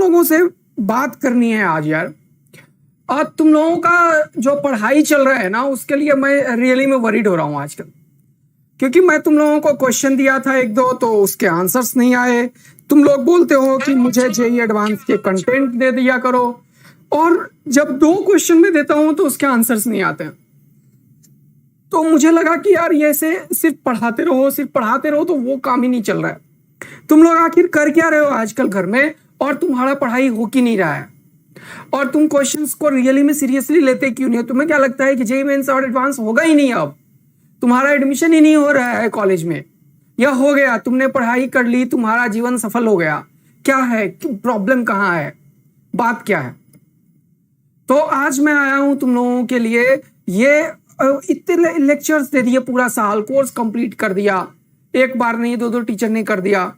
लोगों से बात करनी है आज यार। और तुम लोगों का जो पढ़ाई चल रहा है ना, उसके लिए मैं रियली में वरीड हो रहा हूँ आजकल। क्योंकि मैं तुम लोगों को क्वेश्चन दिया था एक दो, तो उसके आंसर्स नहीं आए। तुम लोग बोलते हो कि मुझे जेईई एडवांस के कंटेंट दे दिया करो, और जब 2 क्वेश्चन में देता हूं तो उसके आंसर्स नहीं आते हैं। तो मुझे लगा कि यार ये से सिर्फ पढ़ाते रहो तो वो काम ही नहीं चल रहा है। तुम लोग आखिर कर क्या रहे हो आजकल घर में, और तुम्हारा पढ़ाई हो क्यों नहीं रहा है, और तुम क्वेश्चंस को रियली में सीरियसली लेते क्यों नहीं हो? तुम्हें क्या लगता है कि जेईई मेंस और एडवांस होगा ही नहीं, अब तुम्हारा एडमिशन ही नहीं हो रहा है कॉलेज में, या हो गया, तुमने पढ़ाई कर ली, तुम्हारा जीवन सफल हो गया? क्या है प्रॉब्लम, कहाँ है, बात क्या है? तो आज मैं आया हूं तुम लोगों के लिए। ये इतने लेक्चर्स दे दिए, पूरा साल कोर्स कंप्लीट कर दिया, एक बार नहीं 2 टीचर ने कर दिया।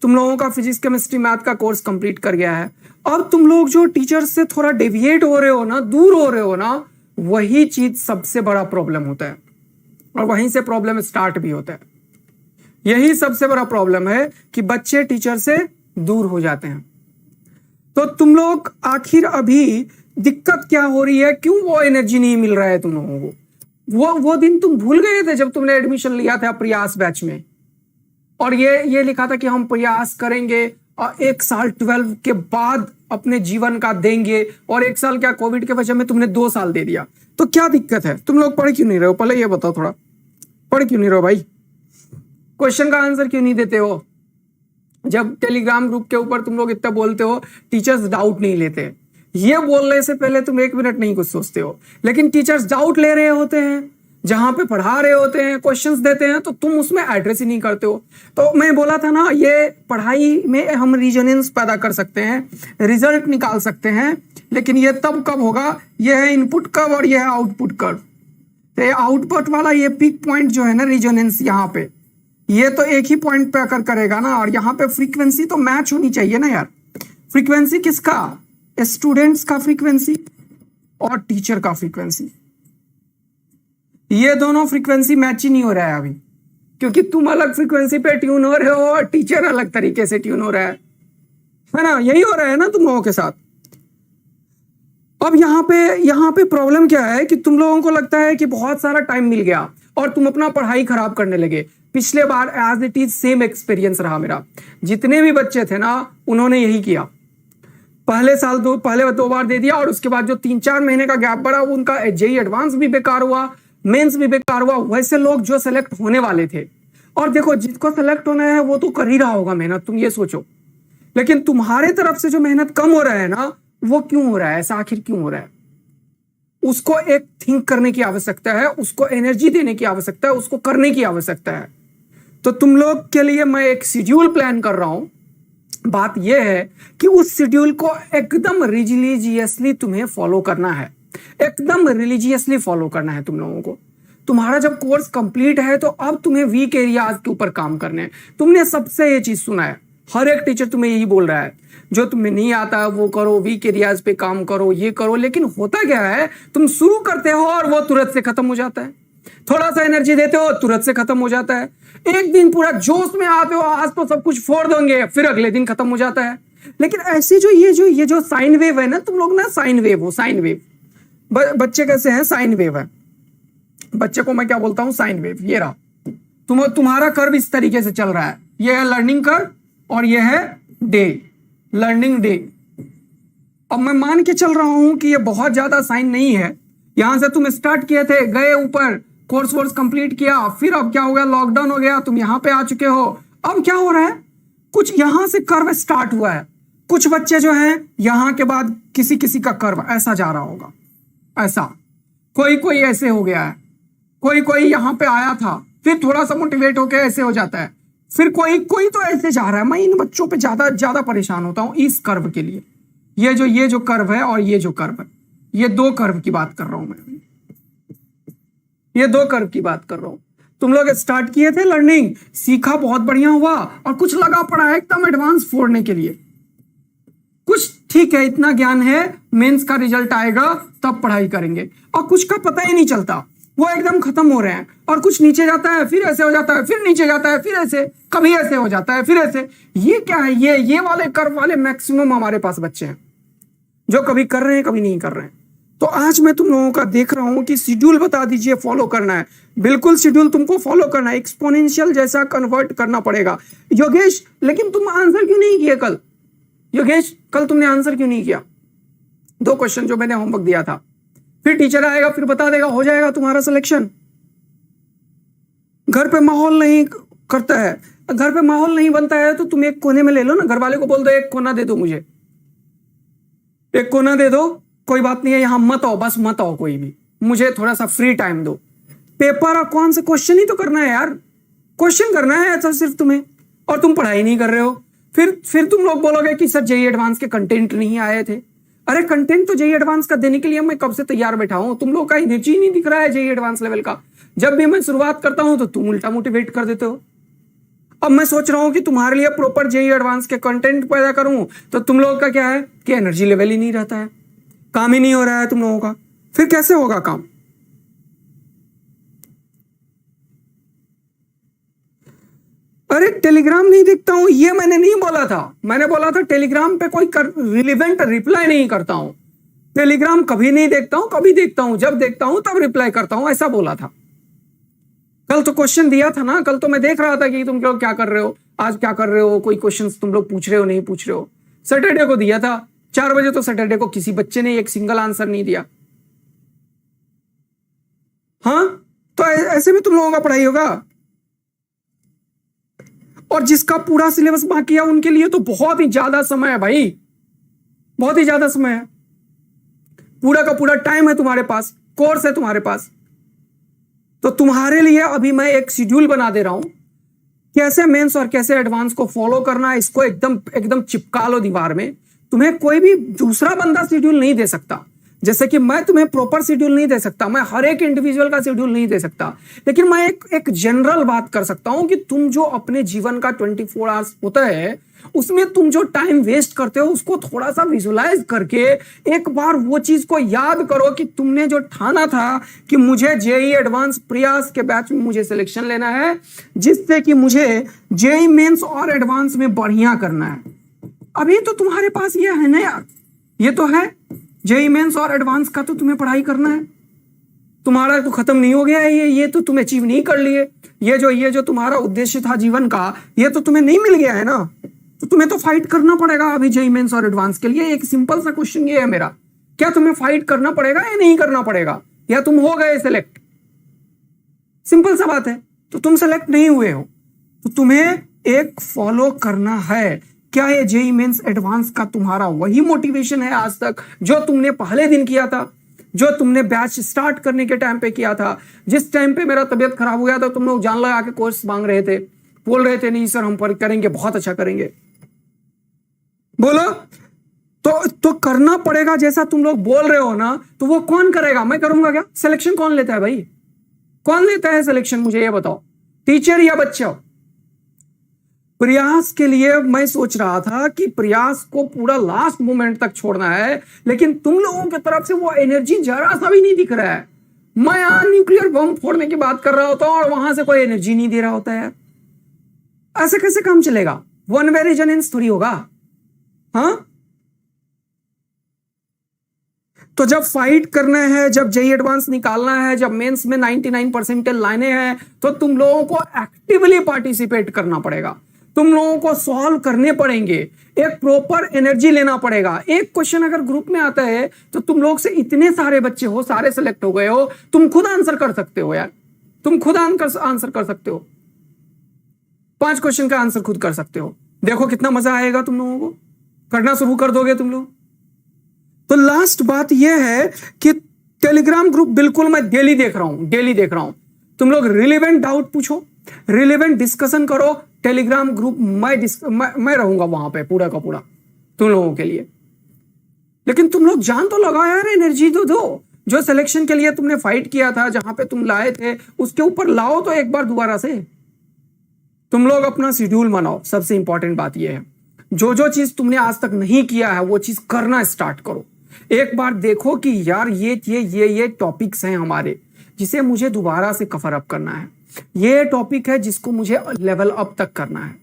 तुम लोगों का फिजिक्स केमिस्ट्री मैथ का कोर्स कंप्लीट कर गया है। अब तुम लोग जो टीचर से थोड़ा डेविएट हो रहे हो ना, दूर हो रहे हो ना, वही चीज सबसे बड़ा प्रॉब्लम होता है, और वहीं से प्रॉब्लम स्टार्ट भी होता है। यही सबसे बड़ा प्रॉब्लम है कि बच्चे टीचर से दूर हो जाते हैं। तो तुम लोग आखिर अभी दिक्कत क्या हो रही है, क्यों वो एनर्जी नहीं मिल रहा है तुम लोगों को? वो दिन तुम भूल गए थे जब तुमने एडमिशन लिया था प्रयास बैच में, और ये लिखा था कि हम प्रयास करेंगे और 1 साल 12 के बाद अपने जीवन का देंगे, और 1 साल क्या, कोविड के वजह में तुमने 2 साल दे दिया। तो क्या दिक्कत है? तुम लोग पढ़ क्यों नहीं रहे हो? पहले ये बताओ, थोड़ा पढ़ क्यों नहीं रहे हो भाई? क्वेश्चन का आंसर क्यों नहीं देते हो? जब टेलीग्राम ग्रुप के ऊपर तुम लोग इतना बोलते हो टीचर्स डाउट नहीं लेते, ये बोलने से पहले तुम 1 मिनट नहीं कुछ सोचते हो। लेकिन टीचर्स डाउट ले रहे होते हैं, जहां पे पढ़ा रहे होते हैं, क्वेश्चंस देते हैं, तो तुम उसमें एड्रेस ही नहीं करते हो। तो मैं बोला था ना, ये पढ़ाई में हम रीजनेंस पैदा कर सकते हैं, रिजल्ट निकाल सकते हैं, लेकिन ये तब कब होगा? ये है इनपुट कर्व और ये है आउटपुट कर्व। तो आउटपुट वाला ये पीक पॉइंट जो है ना, रिजोनेंस, यहाँ पे ये तो एक ही पॉइंट पे आकर करेगा ना, और यहाँ पे फ्रीक्वेंसी तो मैच होनी चाहिए ना यार। फ्रीक्वेंसी किसका? स्टूडेंट्स का फ्रीक्वेंसी और टीचर का फ्रीक्वेंसी। ये दोनों फ्रीक्वेंसी मैच ही नहीं हो रहा है अभी, क्योंकि तुम अलग फ्रीक्वेंसी पे ट्यून हो रहे हो और टीचर अलग तरीके से ट्यून हो रहा है ना? यही हो रहा है ना तुम लोगों के साथ। अब यहाँ पे प्रॉब्लम क्या है कि तुम लोगों को लगता है कि बहुत सारा टाइम मिल गया और तुम अपना पढ़ाई खराब करने लगे। पिछले बार as it is same experience रहा मेरा। जितने भी बच्चे थे ना, उन्होंने यही किया। पहले 2 बार दे दिया, और उसके बाद जो 3-4 महीने का गैप पड़ा, वो उनका जेईई एडवांस भी बेकार हुआ, मेंस भी बेकार हुआ। वैसे लोग जो सेलेक्ट होने वाले थे, और देखो जिसको सेलेक्ट होना है वो तो कर ही रहा होगा मेहनत, तुम ये सोचो। लेकिन तुम्हारे तरफ से जो मेहनत कम हो रहा है ना, वो क्यों हो रहा है? ऐसा आखिर क्यों हो रहा है? उसको एक थिंक करने की आवश्यकता है, उसको एनर्जी देने की आवश्यकता है, उसको करने की आवश्यकता है। तो तुम लोग के लिए मैं एक शेड्यूल प्लान कर रहा हूं। बात यह है कि उस शेड्यूल को एकदम रिलीजियसली तुम्हें फॉलो करना है, एकदम रिलीजियसली फॉलो करना है तुम लोगों को। तुम्हारा जब कोर्स कंप्लीट है, तो अब तुम्हें वीक एरियाज के ऊपर काम करने हैं। तुमने सबसे ये चीज सुना है, हर एक टीचर तुम्हें यही बोल रहा है, जो तुम्हें नहीं आता वो करो, वीक एरियाज पे काम करो, ये करो। लेकिन होता क्या है, तुम शुरू करते हो और वो तुरंत से खत्म हो जाता है। थोड़ा सा एनर्जी देते हो, तुरंत से खत्म हो जाता है। एक दिन पूरा जोश में आते हो, आज तो सब कुछ फोड़ देंगे, फिर अगले दिन खत्म हो जाता है। लेकिन ऐसी ये जो साइन वेव है ना, तुम लोग ना साइन वेव हो, साइन वेव। बच्चे कैसे हैं? साइन वेव है। बच्चे को मैं क्या बोलता हूं? Sine wave. ये रहा तुम्हारा कर्व इस तरीके से चल रहा है। ये है लर्निंग कर्व और ये है डे, लर्निंग डे। अब मैं मान के चल रहा हूं कि ये बहुत ज्यादा साइन नहीं है। यहां से तुम स्टार्ट किए थे, गए ऊपर, कोर्स वोर्स कंप्लीट किया, फिर अब क्या हो गया? लॉकडाउन हो गया, तुम यहां पे आ चुके हो। अब क्या हो रहा है? कुछ यहां से कर्व स्टार्ट हुआ है। कुछ बच्चे जो हैं, यहां के बाद किसी किसी का कर्व ऐसा जा रहा होगा, ऐसा। कोई ऐसे हो गया है, कोई यहां पे आया था, फिर थोड़ा सा मोटिवेट होकर ऐसे हो जाता है, फिर कोई तो ऐसे जा रहा है। मैं इन बच्चों पे ज्यादा परेशान होता हूं इस कर्व के लिए। ये जो कर्व है और ये जो कर्व है, ये 2 कर्व की बात कर रहा हूं मैं। ये 2 कर्व की बात कर रहा हूं। तुम लोग स्टार्ट किए थे लर्निंग, सीखा, बहुत बढ़िया हुआ, और कुछ लगा पड़ा है एकदम एडवांस फोड़ने के लिए। कुछ ठीक है, इतना ज्ञान है, मेंस का रिजल्ट आएगा तब पढ़ाई करेंगे, और कुछ का पता ही नहीं चलता। वो एकदम खत्म हो रहे हैं, और कुछ नीचे जाता है फिर ऐसे हो जाता है, फिर नीचे जाता है फिर ऐसे, कभी ऐसे हो जाता है फिर ऐसे। ये क्या है? ये वाले कर्व वाले मैक्सिमम हमारे पास बच्चे हैं जो कभी कर रहे हैं कभी नहीं कर रहे हैं। तो आज मैं तुम लोगों का देख रहा हूं कि शेड्यूल बता दीजिए, फॉलो करना है, बिल्कुल शेड्यूल तुमको फॉलो करना है, एक्सपोनेंशियल जैसा कन्वर्ट करना पड़ेगा। योगेश लेकिन तुम आंसर क्यों नहीं किए कल? योगेश कल तुमने आंसर क्यों नहीं किया 2 क्वेश्चन जो मैंने होमवर्क दिया था? फिर टीचर आएगा फिर बता देगा, हो जाएगा तुम्हारा सिलेक्शन। घर पे माहौल नहीं करता है, घर पे माहौल नहीं बनता है तो तुम एक कोने में ले लो ना, घर वाले को बोल दो एक कोना दे दो, मुझे एक कोना दे दो, कोई बात नहीं है, यहां मत आओ, बस मत आओ कोई भी, मुझे थोड़ा सा फ्री टाइम दो। पेपर और कौन से क्वेश्चन ही तो करना है यार, क्वेश्चन करना है ऐसा सिर्फ तुम्हें, और तुम पढ़ाई नहीं कर रहे हो। फिर तुम लोग बोलोगे कि सर जेईई एडवांस के कंटेंट नहीं आए थे। अरे कंटेंट तो जेईई एडवांस का देने के लिए मैं कब से तैयार बैठा हूं, तुम लोग का एनर्जी नहीं दिख रहा है जेईई एडवांस लेवल का। जब भी मैं शुरुआत करता हूं तो तुम उल्टा मोटिवेट कर देते हो। अब मैं सोच रहा हूं कि तुम्हारे लिए प्रॉपर जेईई एडवांस के कंटेंट पैदा करूं, तो तुम लोग का क्या है कि एनर्जी लेवल ही नहीं रहता है, काम ही नहीं हो रहा है तुम लोगों का, फिर कैसे होगा काम? अरे टेलीग्राम नहीं देखता हूं ये मैंने नहीं बोला था, मैंने बोला था टेलीग्राम पे कोई रिलेवेंट रिप्लाई नहीं करता हूं, टेलीग्राम कभी नहीं देखता हूं, कभी देखता हूं, जब देखता हूं तब रिप्लाई करता हूं, ऐसा बोला था। कल तो क्वेश्चन दिया था ना, कल तो मैं देख रहा था कि तुम लोग क्या कर रहे हो, आज क्या कर रहे हो, कोई क्वेश्चन तुम लोग पूछ रहे हो नहीं पूछ रहे हो। सैटरडे को दिया था 4 बजे, तो सैटरडे को किसी बच्चे ने एक सिंगल आंसर नहीं दिया। हाँ तो ऐसे में तुम लोगों का पढ़ाई होगा। और जिसका पूरा सिलेबस बाकी है उनके लिए तो बहुत ही ज्यादा समय है भाई, बहुत ही ज्यादा समय है, पूरा का पूरा टाइम है तुम्हारे पास, कोर्स है तुम्हारे पास। तो तुम्हारे लिए अभी मैं एक शेड्यूल बना दे रहा हूं, कैसे मेंस और कैसे एडवांस को फॉलो करना है, इसको एकदम एकदम चिपका लो दीवार में। तुम्हें कोई भी दूसरा बंदा शेड्यूल नहीं दे सकता, जैसे कि मैं तुम्हें प्रॉपर शेड्यूल नहीं दे सकता, मैं हर एक इंडिविजुअल का शेड्यूल नहीं दे सकता, लेकिन मैं एक जनरल बात कर सकता हूं कि तुम जो अपने जीवन का 24 आवर्स होता है उसमें तुम जो टाइम वेस्ट करते हो उसको थोड़ा सा विजुलाइज करके एक बार वो चीज को याद करो कि तुमने जो ठाना था कि मुझे जेईई एडवांस प्रयास के बैच में मुझे सिलेक्शन लेना है, जिससे कि मुझे जेईई मेंस और एडवांस में बढ़िया करना है। अभी तो तुम्हारे पास ये है ना यार, ये तो है, जेईई मेंस और एडवांस का तो तुम्हें पढ़ाई करना है, तुम्हारा तो खत्म नहीं हो गया है, ये तो तुम अचीव नहीं कर लिए, ये जो तुम्हारा उद्देश्य था जीवन का ये तो तुम्हें नहीं मिल गया है ना, तो तुम्हें तो फाइट करना पड़ेगा अभी जेईई मेंस और एडवांस के लिए। एक सिंपल सा क्वेश्चन ये है मेरा, क्या तुम्हें फाइट करना पड़ेगा या नहीं करना पड़ेगा, या तुम हो गए सेलेक्ट? सिंपल सा बात है, तो तुम सेलेक्ट नहीं हुए हो तो तुम्हें एक फॉलो करना है। क्या ये जेईई मेंस एडवांस का तुम्हारा वही मोटिवेशन है आज तक जो तुमने पहले दिन किया था, जो तुमने बैच स्टार्ट करने के टाइम पे किया था? जिस टाइम पे मेरा तबियत खराब हो गया था तुम लोग जान लगा के कोर्स मांग रहे थे, बोल रहे थे नहीं सर हम पर करेंगे, बहुत अच्छा करेंगे, बोलो तो करना पड़ेगा जैसा तुम लोग बोल रहे हो ना। तो वो कौन करेगा? मैं करूंगा क्या? सिलेक्शन कौन लेता है भाई, कौन लेता है सिलेक्शन, मुझे ये बताओ, टीचर या बच्चा? प्रयास के लिए मैं सोच रहा था कि प्रयास को पूरा लास्ट मोमेंट तक छोड़ना है, लेकिन तुम लोगों की तरफ से वो एनर्जी जरा सा भी नहीं दिख रहा है। मैं यहां न्यूक्लियर बम फोड़ने की बात कर रहा होता हूं और वहां से कोई एनर्जी नहीं दे रहा होता है। ऐसे कैसे काम चलेगा? वन वे रेजोनेंस थोड़ी होगा। हाँ तो जब फाइट करना है, जब जेईई एडवांस निकालना है, जब मेंस में 99 परसेंटाइल लाने हैं, तो तुम लोगों को एक्टिवली पार्टिसिपेट करना पड़ेगा, तुम लोगों को सॉल्व करने पड़ेंगे, एक प्रॉपर एनर्जी लेना पड़ेगा। एक क्वेश्चन अगर ग्रुप में आता है तो तुम लोग से इतने सारे बच्चे हो, सारे सेलेक्ट हो गए हो, तुम खुद आंसर कर सकते हो यार, तुम खुद आंसर कर सकते हो, 5 क्वेश्चन का आंसर खुद कर सकते हो। देखो कितना मजा आएगा, तुम लोगों को करना शुरू कर दोगे तुम लोग। तो लास्ट बात यह है कि टेलीग्राम ग्रुप बिल्कुल मैं डेली देख रहा हूं, तुम लोग रिलेवेंट डाउट पूछो, रिलेवेंट डिस्कशन करो, टेलीग्राम ग्रुप मैं रहूंगा वहां पे पूरा का पूरा तुम लोगों के लिए। लेकिन तुम लोग जान तो लगाओ यार, एनर्जी तो दो, जो सिलेक्शन के लिए तुमने फाइट किया था, जहां पे तुम लाए थे उसके ऊपर लाओ तो एक बार दोबारा से। तुम लोग अपना शेड्यूल बनाओ, सबसे इंपॉर्टेंट बात यह है, जो चीज तुमने आज तक नहीं किया है वो चीज करना स्टार्ट करो। एक बार देखो कि यार ये टॉपिक्स हैं हमारे, जिसे मुझे दोबारा से कवर अप करना है। ये टॉपिक है जिसको मुझे लेवल अप तक करना है,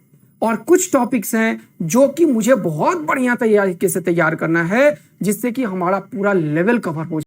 और कुछ टॉपिक्स हैं जो कि मुझे बहुत बढ़िया तरीके से तैयार करना है जिससे कि हमारा पूरा लेवल कवर हो जाए।